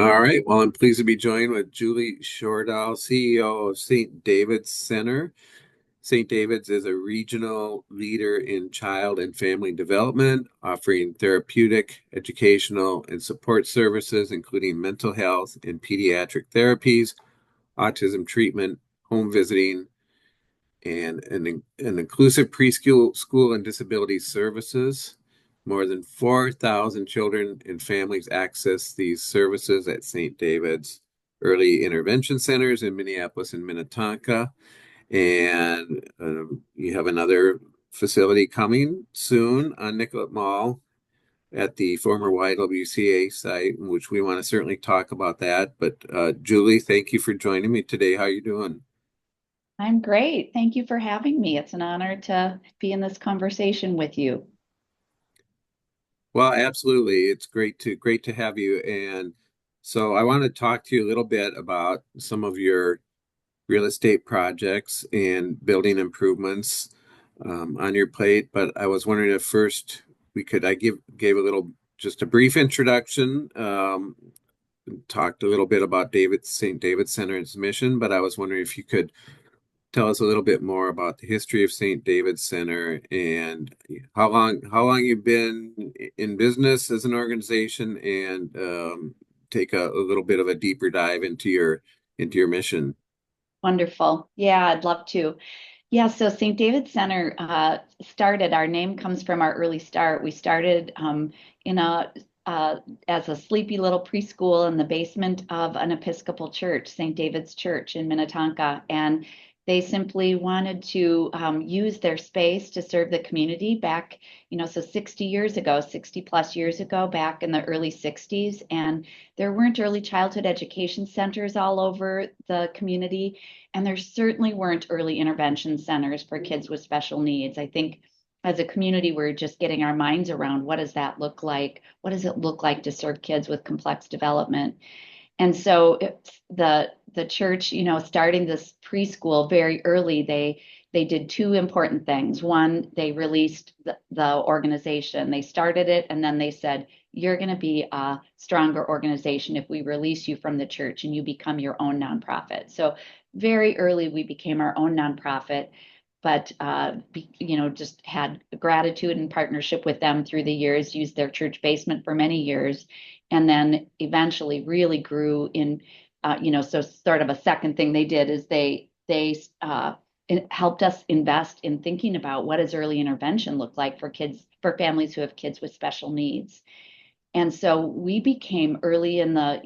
All right. Well, I'm pleased to be joined with Julie Sjordal, CEO of St. David's Center. St. David's is a regional leader in child and family development, offering therapeutic, educational, and support services, including mental health and pediatric therapies, autism treatment, home visiting, and an inclusive preschool school and disability services. More than 4,000 children and families access these services at St. David's Early Intervention Centers in Minneapolis and Minnetonka. And you have another facility coming soon on Nicollet Mall at the former YWCA site, which we want to certainly talk about that. But Julie, thank you for joining me today. How are you doing? I'm great. Thank you for having me. It's an honor to be in this conversation with you. Well, absolutely. It's great to have you. And so I want to talk to you a little bit about some of your real estate projects and building improvements on your plate. But I was wondering if first I gave a little just a brief introduction, talked a little bit about St. David's Center's mission, but I was wondering if you could tell us a little bit more about the history of St. David's Center and how long you've been in business as an organization, and take a little bit of a deeper dive into your mission. Wonderful. Yeah, I'd love to. Yeah, so St. David's Center started, our name comes from our early start. We started in a as a sleepy little preschool in the basement of an Episcopal church, St. David's Church in Minnetonka. And they simply wanted to use their space to serve the community back, so 60 years ago, 60 plus years ago, back in the early 60s. And there weren't early childhood education centers all over the community. And there certainly weren't early intervention centers for kids with special needs. I think as a community, we're just getting our minds around what does that look like? What does it look like to serve kids with complex development? And so the church, starting this preschool very early, they did two important things. One, they released the organization. They started it, and then they said, you're going to be a stronger organization if we release you from the church and you become your own nonprofit. So very early, we became our own nonprofit, but just had gratitude and partnership with them through the years, used their church basement for many years, and then eventually really grew in, so sort of a second thing they did is it helped us invest in thinking about what does early intervention look like for kids, for families who have kids with special needs. And so we became early in the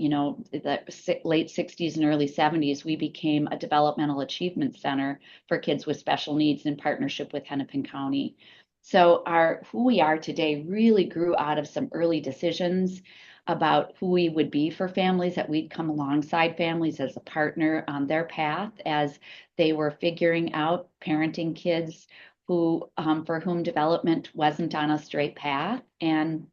late 60s and early 70s, we became a developmental achievement center for kids with special needs in partnership with Hennepin County. So who we are today really grew out of some early decisions about who we would be for families, that we'd come alongside families as a partner on their path as they were figuring out parenting kids who for whom development wasn't on a straight path. And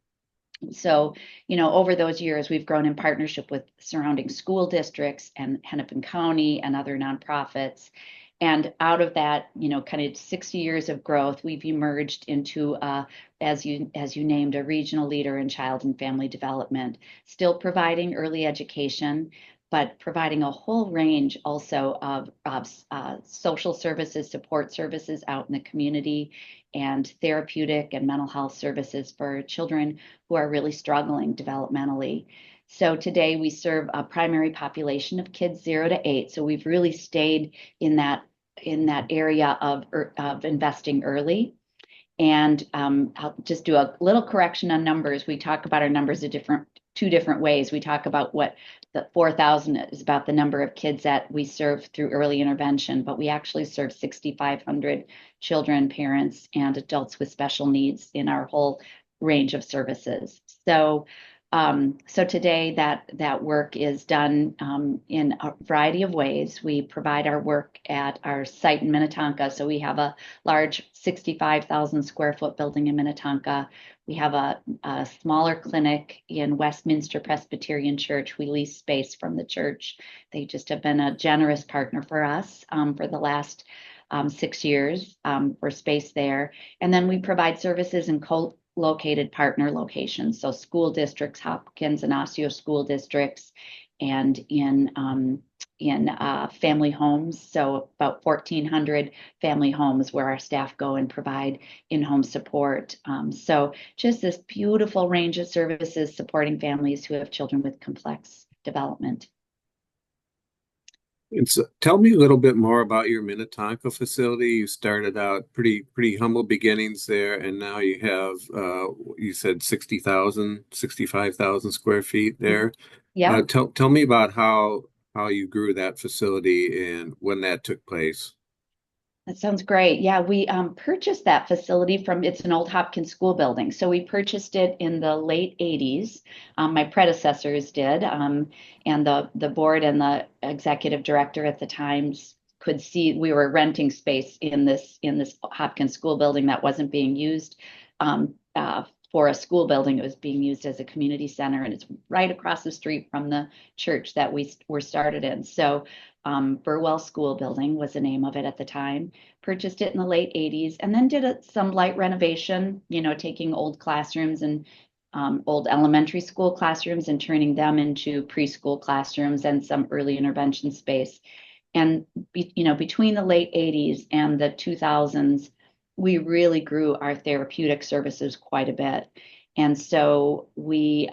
so, over those years, we've grown in partnership with surrounding school districts and Hennepin County and other nonprofits. And out of that, kind of 60 years of growth, we've emerged into, as you named, a regional leader in child and family development, still providing early education, but providing a whole range also of social services, support services out in the community, and therapeutic and mental health services for children who are really struggling developmentally. So today we serve a primary population of kids 0 to 8. So we've really stayed in that area of investing early. And I'll just do a little correction on numbers. We talk about our numbers two different ways. We talk about what the 4,000 is about the number of kids that we serve through early intervention, but we actually serve 6,500 children, parents, and adults with special needs in our whole range of services. So today that work is done in a variety of ways. We provide our work at our site in Minnetonka. So we have a large 65,000 square foot building in Minnetonka. We have a smaller clinic in Westminster Presbyterian Church. We lease space from the church. They just have been a generous partner for us for the last 6 years for space there. And then we provide services in located partner locations. So school districts, Hopkins and Osseo school districts, and in family homes. So about 1,400 family homes where our staff go and provide in-home support. So just this beautiful range of services supporting families who have children with complex development. And so tell me a little bit more about your Minnetonka facility. You started out pretty humble beginnings there, and now you have you said 60,000, 65,000 square feet there. Yeah. Tell me about how you grew that facility and when that took place. That sounds great. Yeah, we purchased that facility from, it's an old Hopkins school building. So we purchased it in the late 80s. My predecessors did. And the board and the executive director at the time could see we were renting space in this Hopkins school building that wasn't being used for a school building. It was being used as a community center, and it's right across the street from the church that we were started in. So Burwell School Building was the name of it at the time. Purchased it in the late 80s and then did some light renovation, taking old classrooms and old elementary school classrooms and turning them into preschool classrooms and some early intervention space. And, between the late 80s and the 2000s, we really grew our therapeutic services quite a bit. And so we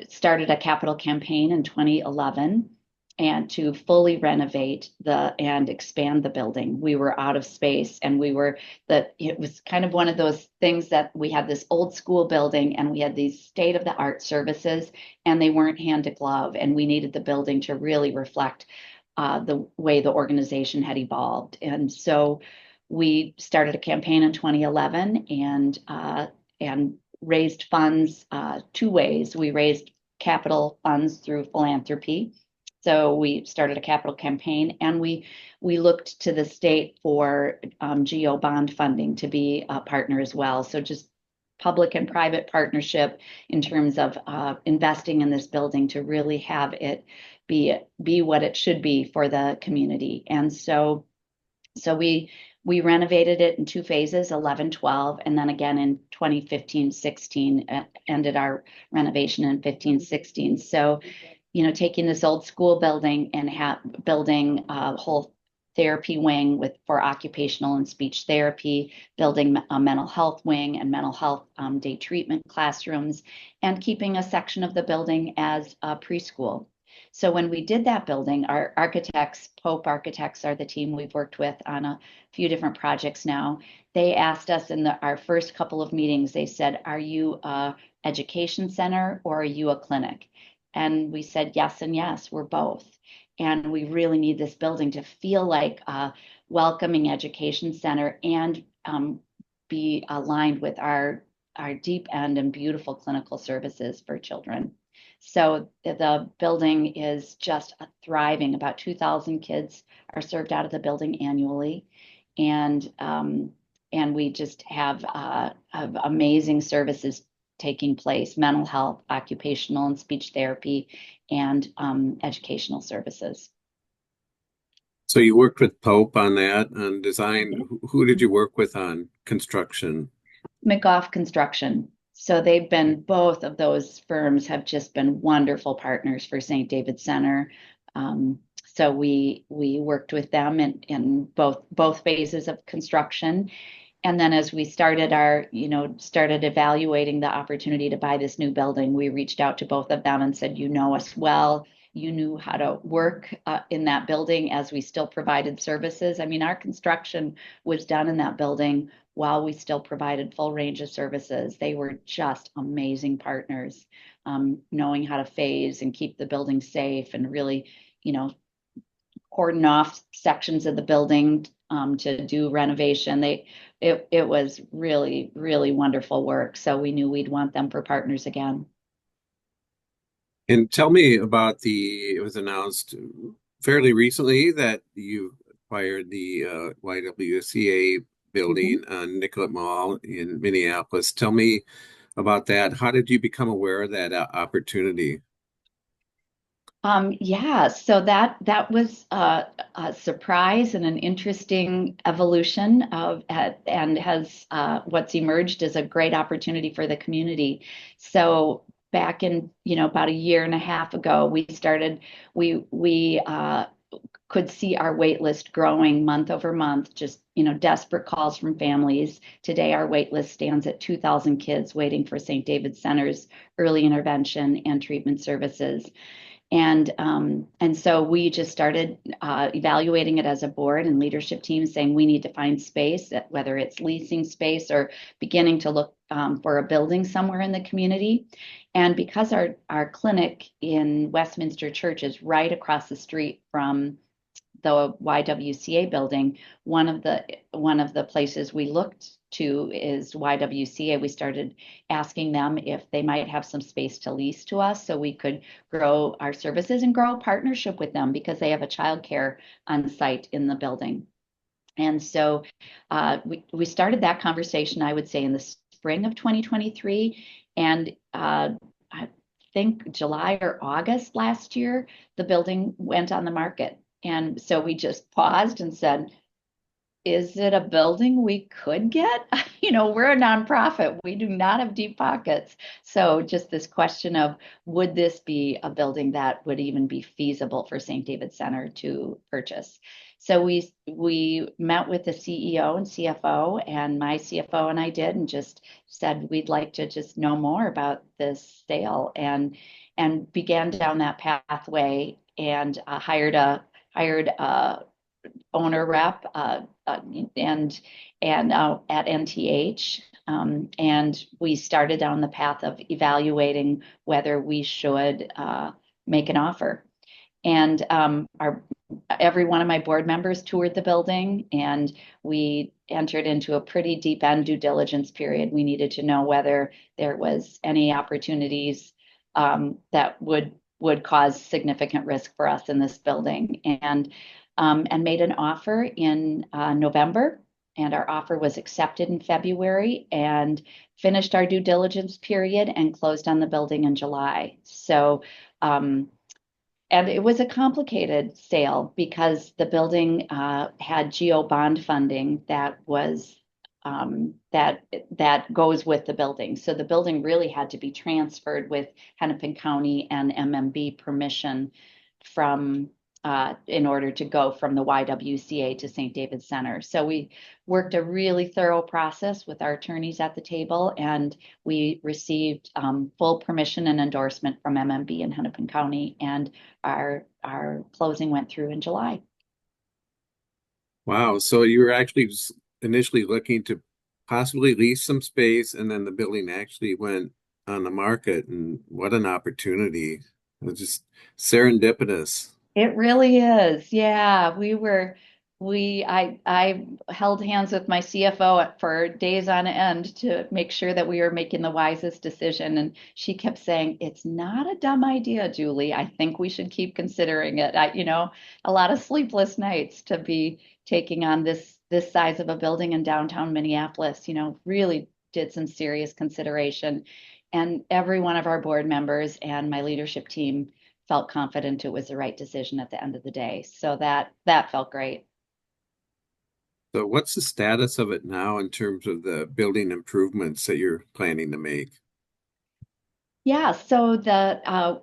started a capital campaign in 2011 and to fully renovate and expand the building. We were out of space, and it was kind of one of those things that we had this old school building and we had these state of the art services, and they weren't hand to glove, and we needed the building to really reflect the way the organization had evolved. And so we started a campaign in 2011 and raised funds two ways. We raised capital funds through philanthropy. So we started a capital campaign, and we looked to the state for GO bond funding to be a partner as well. So just public and private partnership in terms of investing in this building to really have it be what it should be for the community. And so we renovated it in two phases, 11, 12, and then again in 2015, 16, ended our renovation in 15, 16. So, taking this old school building and building a whole therapy wing for occupational and speech therapy, building a mental health wing and mental health day treatment classrooms, and keeping a section of the building as a preschool. So when we did that building, our architects, Pope Architects are the team we've worked with on a few different projects now. They asked us in our first couple of meetings, they said, "Are you a education center or are you a clinic?" And we said yes and yes, we're both. And we really need this building to feel like a welcoming education center and be aligned with our deep end and beautiful clinical services for children. So the building is just thriving. About 2,000 kids are served out of the building annually, and we just have amazing services taking place: mental health, occupational and speech therapy, and educational services. So you worked with Pope on that, on design. Mhm. Who did you work with on construction? McGough Construction. So they've been, both of those firms have just been wonderful partners for St. David Center. So we worked with them in both phases of construction. And then as we started evaluating the opportunity to buy this new building, we reached out to both of them and said, "You know us well. You knew how to work in that building as we still provided services." I mean, our construction was done in that building while we still provided full range of services. They were just amazing partners, knowing how to phase and keep the building safe and really, cordon off sections of the building to do renovation. It was really, really wonderful work. So we knew we'd want them for partners again. And tell me about it was announced fairly recently that you acquired the YWCA Mhm. building on Nicollet Mall in Minneapolis. Tell me about that. How did you become aware of that opportunity? Yeah, so that was a surprise and an interesting evolution and has what's emerged as a great opportunity for the community. So back in, about a year and a half ago, we could see our wait list growing month over month, just, desperate calls from families. Today, our wait list stands at 2,000 kids waiting for St. David Center's early intervention and treatment services. And so we just started evaluating it as a board and leadership team, saying we need to find space, whether it's leasing space or beginning to look for a building somewhere in the community. And because our clinic in Westminster Church is right across the street from the YWCA building, one of the places we looked to is YWCA. We started asking them if they might have some space to lease to us so we could grow our services and grow a partnership with them because they have a childcare on site in the building. And so we started that conversation, I would say, in the spring of 2023. And I think July or August last year, the building went on the market. And so we just paused and said, is it a building we could get? We're a nonprofit. We do not have deep pockets. So just this question of would this be a building that would even be feasible for St. David Center to purchase? So we met with the CEO and CFO, and my CFO and I did, and just said we'd like to just know more about this sale, and began down that pathway, and hired a owner rep and at NTH. And we started down the path of evaluating whether we should make an offer. And every one of my board members toured the building, and we entered into a pretty deep end due diligence period. We needed to know whether there was any opportunities that would cause significant risk for us in this building, and made an offer in November. And our offer was accepted in February, and finished our due diligence period and closed on the building in July. So, and it was a complicated sale because the building had GO bond funding that was that goes with the building. So the building really had to be transferred with Hennepin County and MMB permission from in order to go from the YWCA to St. David Center. So we worked a really thorough process with our attorneys at the table, and we received full permission and endorsement from MMB in Hennepin County, and our closing went through in July. Wow. So you were actually initially looking to possibly lease some space, and then the building actually went on the market, and what an opportunity. It was just serendipitous. It really is. Yeah, I held hands with my CFO for days on end to make sure that we were making the wisest decision. And she kept saying, it's not a dumb idea, Julie. I think we should keep considering it. A lot of sleepless nights to be taking on this size of a building in downtown Minneapolis, really did some serious consideration. And every one of our board members and my leadership team felt confident it was the right decision at the end of the day. So that felt great. So what's the status of it now in terms of the building improvements that you're planning to make? Yeah, so the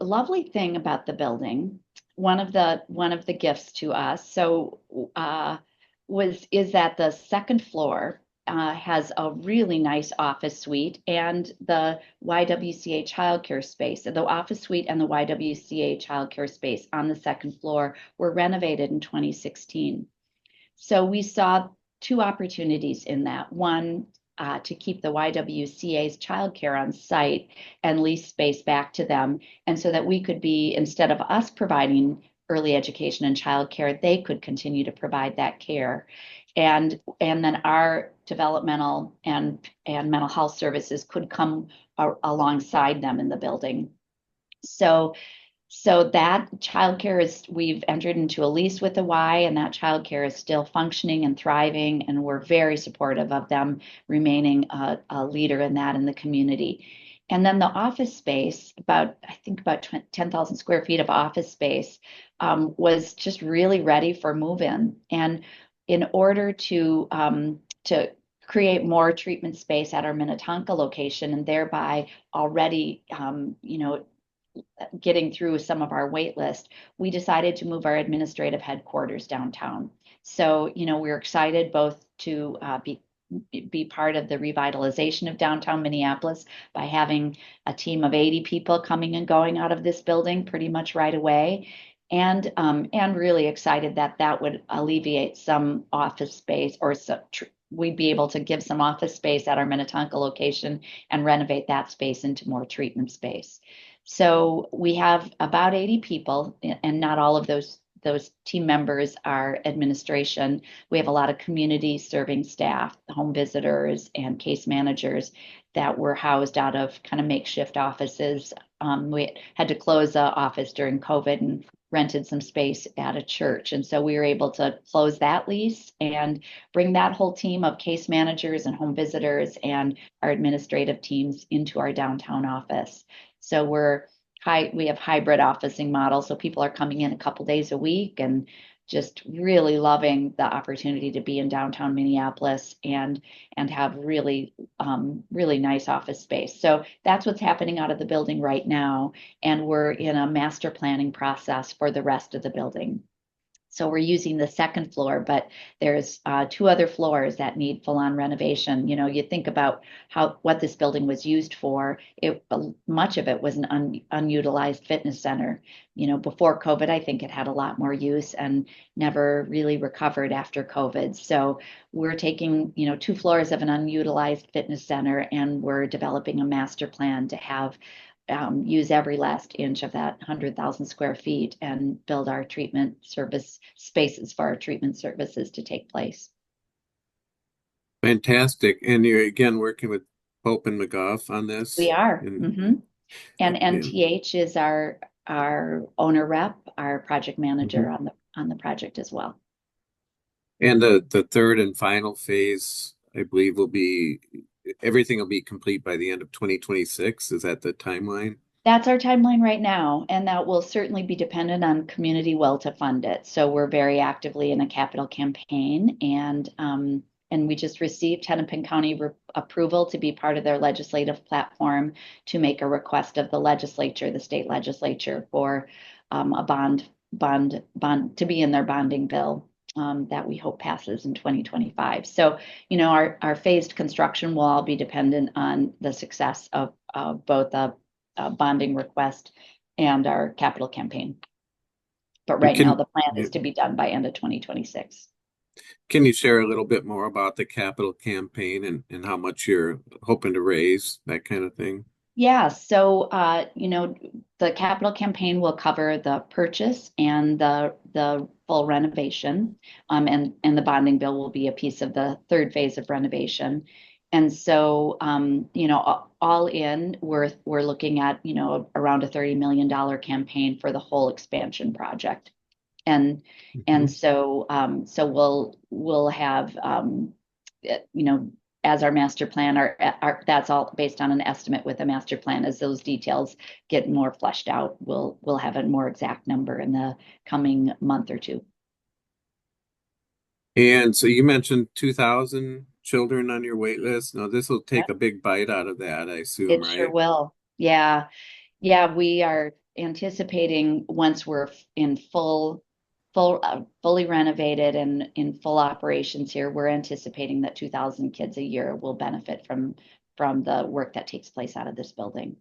lovely thing about the building, one of the gifts to us, is that the second floor has a really nice office suite and the YWCA childcare space. The office suite and the YWCA childcare space on the second floor were renovated in 2016. So we saw two opportunities in that. One, to keep the YWCA's childcare on site and lease space back to them. And so that we could be, instead of us providing early education and childcare, they could continue to provide that care. And then our developmental and mental health services could come alongside them in the building. So that childcare we've entered into a lease with the Y, and that childcare is still functioning and thriving, and we're very supportive of them remaining a leader in that in the community. And then the office space, I think about 10,000 square feet of office space, was just really ready for move-in. And in order to create more treatment space at our Minnetonka location and thereby already, getting through some of our wait list, we decided to move our administrative headquarters downtown. So, we're excited both to be part of the revitalization of downtown Minneapolis by having a team of 80 people coming and going out of this building pretty much right away. And really excited that that would alleviate some office space or we'd be able to give some office space at our Minnetonka location and renovate that space into more treatment space. So we have about 80 people, and not all of those team members are administration. We have a lot of community serving staff, home visitors, and case managers that were housed out of kind of makeshift offices. We had to close the office during COVID and rented some space at a church. And so we were able to close that lease and bring that whole team of case managers and home visitors and our administrative teams into our downtown office. So we have hybrid officing models. So people are coming in a couple days a week and just really loving the opportunity to be in downtown Minneapolis and have really really nice office space. So that's what's happening out of the building right now, and we're in a master planning process for the rest of the building. So we're using the second floor, but there's two other floors that need full-on renovation. You think about what this building was used for. Much of it was an unutilized fitness center. Before COVID, I think it had a lot more use and never really recovered after COVID. So we're taking, two floors of an unutilized fitness center, and we're developing a master plan to have use every last inch of that 100,000 square feet and build our treatment service spaces for our treatment services to take place. Fantastic. And you're again working with Pope and McGough on We this. are. And Mm-hmm. And yeah. NTH is our owner rep, our project manager Mhm. on the project as well. And the third and final phase, I believe, everything will be complete by the end of 2026. Is that the timeline? That's our timeline right now, and that will certainly be dependent on community will to fund it. So we're very actively in a capital campaign, and we just received Hennepin County approval to be part of their legislative platform to make a request of the legislature, the state legislature, for a bond to be in their bonding bill. That we hope passes in 2025. So, our phased construction will all be dependent on the success of both bonding request and our capital campaign. But And right now, the plan is to be done by end of 2026. can you share a little bit more about the capital campaign and how much you're hoping to raise, that kind of thing? Yeah, so the capital campaign will cover the purchase and the full renovation, and the bonding bill will be a piece of the third phase of renovation. And so, all in, we're looking at around a $30 million campaign for the whole expansion project. And Mhm. and so we'll have as our master plan, that's all based on an estimate with a master plan. As those details get more fleshed out, we'll have a more exact number in the coming month or two. And so you mentioned 2,000 children on your wait list. Now, this will take Yep. a big bite out of that, I assume, It sure right? will. Yeah. Yeah, we are anticipating once we're in fully renovated and in full operations here, we're anticipating that 2,000 kids a year will benefit from the work that takes place out of this building.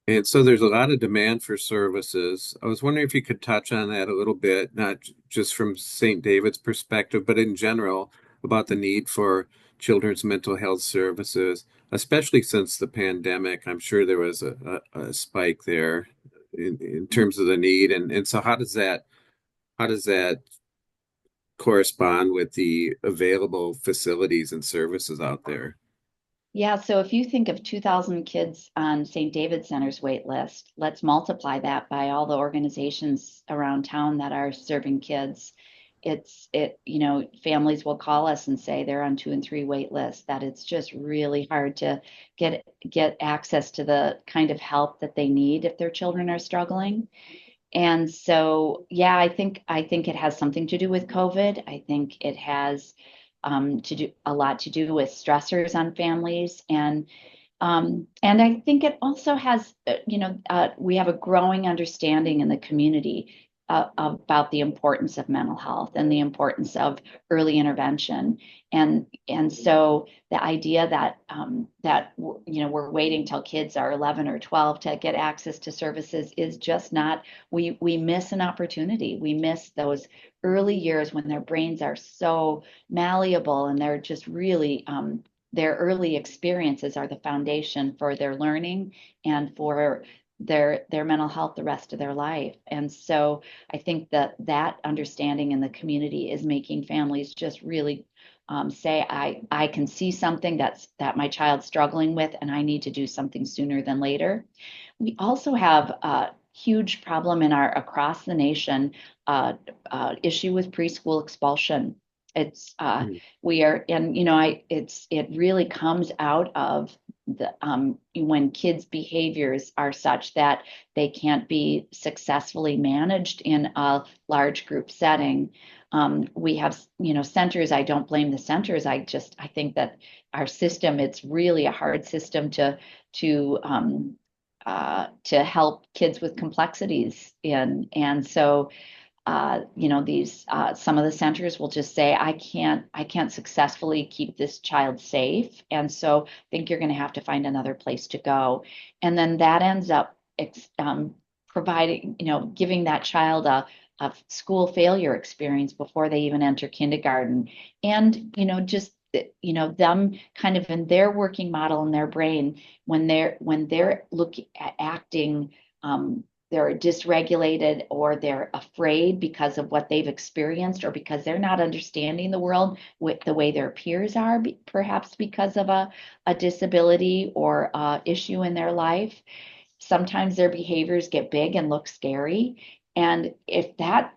And so there's a lot of demand for services. I was wondering if you could touch on that a little bit, not just from St. David's perspective, but in general about the need for children's mental health services, especially since the pandemic. I'm sure there was a spike there in terms of the need. And so how does that correspond with the available facilities and services out there? Yeah, so if you think of 2,000 kids on St. David Center's wait list, let's multiply that by all the organizations around town that are serving kids. families will call us and say they're on 2 and 3 wait lists, that it's just really hard to get access to the kind of help that they need if their children are struggling. And so, yeah, I think it has something to do with COVID. I think it has to do a lot to do with stressors on families, and I think it also has, we have a growing understanding in the community about the importance of mental health and the importance of early intervention. And so the idea that we're waiting till kids are 11 or 12 to get access to services is just not. We miss an opportunity. We miss those early years when their brains are so malleable and they're just really their early experiences are the foundation for their learning and for their mental health the rest of their life. And so I think that understanding in the community is making families just really say, I can see something that my child's struggling with, and I need to do something sooner than later. We also have a huge problem in our across the nation issue with preschool expulsion. It's Mm. we are, and it really comes out of the when kids' behaviors are such that they can't be successfully managed in a large group setting. We have, centers. I don't blame the centers. I think that our system, it's really a hard system to help kids with complexities in. And so these some of the centers will just say, I can't successfully keep this child safe, and so I think you're going to have to find another place to go. And then that ends up providing, giving that child a school failure experience before they even enter kindergarten. And just them kind of in their working model in their brain, when they're looking at acting, they're dysregulated or they're afraid because of what they've experienced, or because they're not understanding the world with the way their peers are, perhaps because of a disability or issue in their life. Sometimes their behaviors get big and look scary. And if that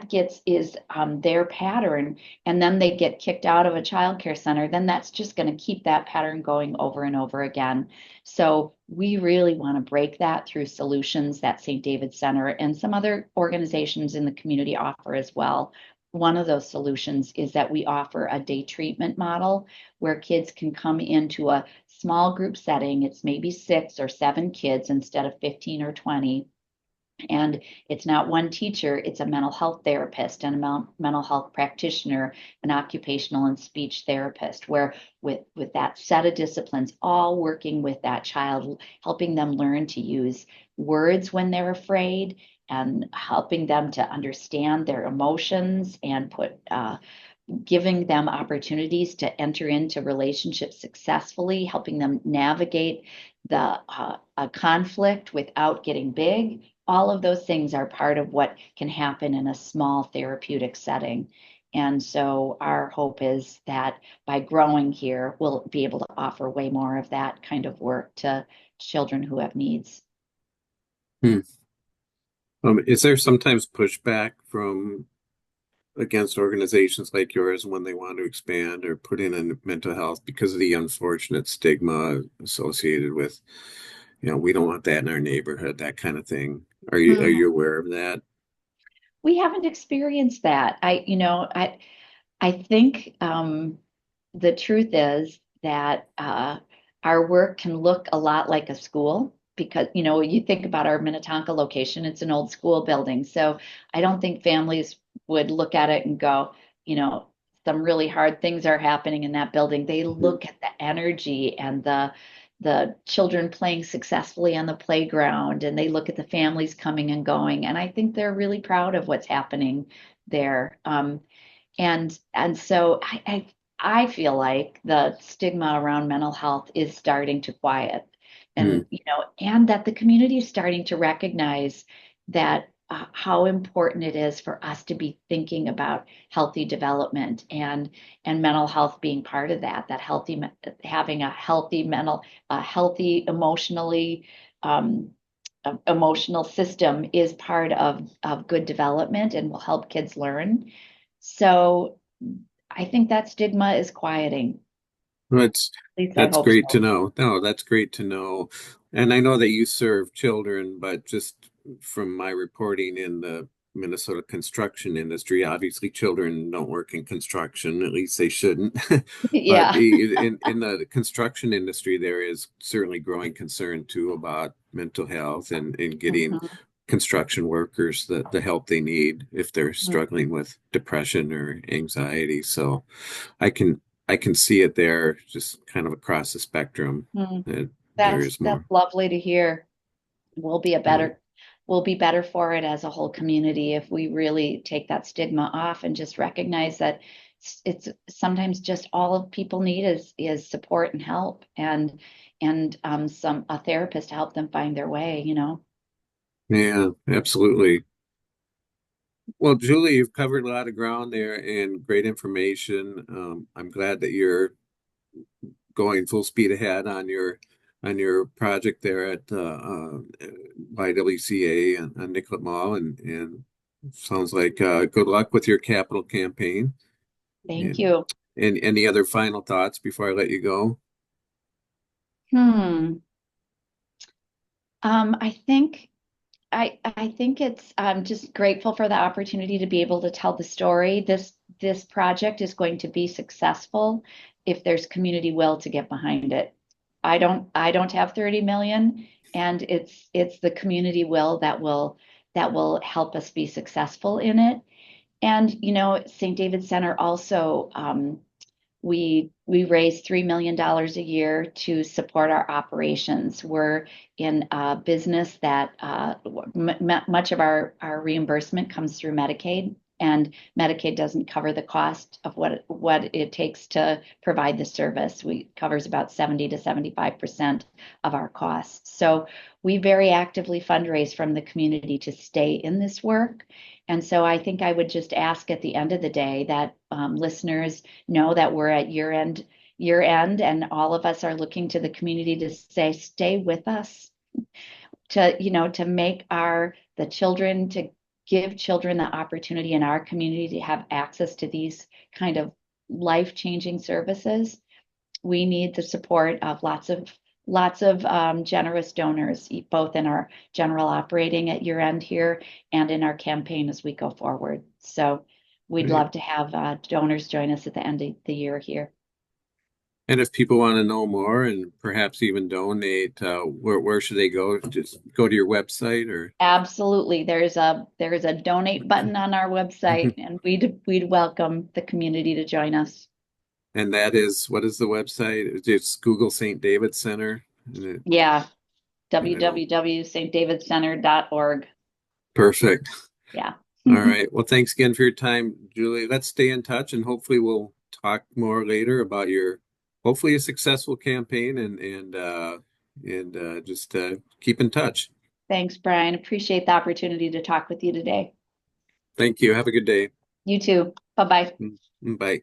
gets is their pattern, and then they get kicked out of a child care center, then that's just going to keep that pattern going over and over again. So we really want to break that through solutions that St. David's Center and some other organizations in the community offer as well. One of those solutions is that we offer a day treatment model where kids can come into a small group setting. It's maybe 6 or 7 kids instead of 15 or 20. And it's not one teacher, it's a mental health therapist and a mental health practitioner, an occupational and speech therapist, where with that set of disciplines, all working with that child, helping them learn to use words when they're afraid, and helping them to understand their emotions, and giving them opportunities to enter into relationships successfully, helping them navigate the a conflict without getting big. All of those things are part of what can happen in a small therapeutic setting. And so our hope is that by growing here, we'll be able to offer way more of that kind of work to children who have needs. Hmm. Is there sometimes pushback from against organizations like yours when they want to expand or put in mental health because of the unfortunate stigma associated with, we don't want that in our neighborhood, that kind of thing? Are you aware of that? We haven't experienced that. I think the truth is that our work can look a lot like a school, because you think about our Minnetonka location, it's an old school building. So I don't think families would look at it and go, some really hard things are happening in that building. They Mhm. look at the energy and the children playing successfully on the playground, and they look at the families coming and going, and I think they're really proud of what's happening there. And so I feel like the stigma around mental health is starting to quiet, Hmm. and that the community is starting to recognize that how important it is for us to be thinking about healthy development, and mental health being part of that. That having a healthy mental, a healthy emotionally, um, emotional system is part of good development and will help kids learn. So I think that stigma is quieting. That's At least I that's hope great to so. know. No, that's great to know. And I know that you serve children, but just from my reporting in the Minnesota construction industry, obviously children don't work in construction, at least they shouldn't. But Yeah. in the construction industry, there is certainly growing concern too about mental health and getting Mhm. construction workers the help they need if they're struggling with depression or anxiety. So I can I can see it there, just kind of across the spectrum Mhm. that there That's is that's more. lovely to hear. We'll be a Yeah. better we'll be better for it as a whole community if we really take that stigma off and just recognize that it's sometimes just all people need is support and help and some a therapist to help them find their way, you know. Yeah, absolutely. Well, Julie, you've covered a lot of ground there and great information. I'm glad that you're going full speed ahead on your project there at YWCA and Nicollet Mall, and sounds like good luck with your capital campaign. Thank And you. any other final thoughts before I let you go? Hmm. I think I think it's I'm just grateful for the opportunity to be able to tell the story. This project is going to be successful if there's community will to get behind it. I don't have 30 million, and it's the community will that will help us be successful in it. And you know, St. David Center also we raise $3 million a year to support our operations. We're in a business that much of our reimbursement comes through Medicaid, and Medicaid doesn't cover the cost of what it takes to provide the service. We covers about 70 to 75% of our costs. So we very actively fundraise from the community to stay in this work. And so I think I would just ask at the end of the day that listeners know that we're at year end, and all of us are looking to the community to say, stay with us, to, you know, to make our the children, to give children the opportunity in our community to have access to these kind of life-changing services. We need the support of lots of generous donors, both in our general operating at year end here and in our campaign as we go forward. So we'd Great. love to have donors join us at the end of the year here. And if people want to know more and perhaps even donate, where should they go? Just go to your website or Absolutely. There's a donate button on our website, and we'd welcome the community to join us. and that is what is the website? It's Google St. David Center Yeah, and it'll www.stdavidcenter.org. perfect. Yeah. All right. Well, thanks again for your time, Julie. Let's stay in touch and hopefully we'll talk more later about your hopefully a successful campaign and just keep in touch. Thanks, Brian. Appreciate the opportunity to talk with you today. Thank you. Have a good day. You too. Bye bye. Bye.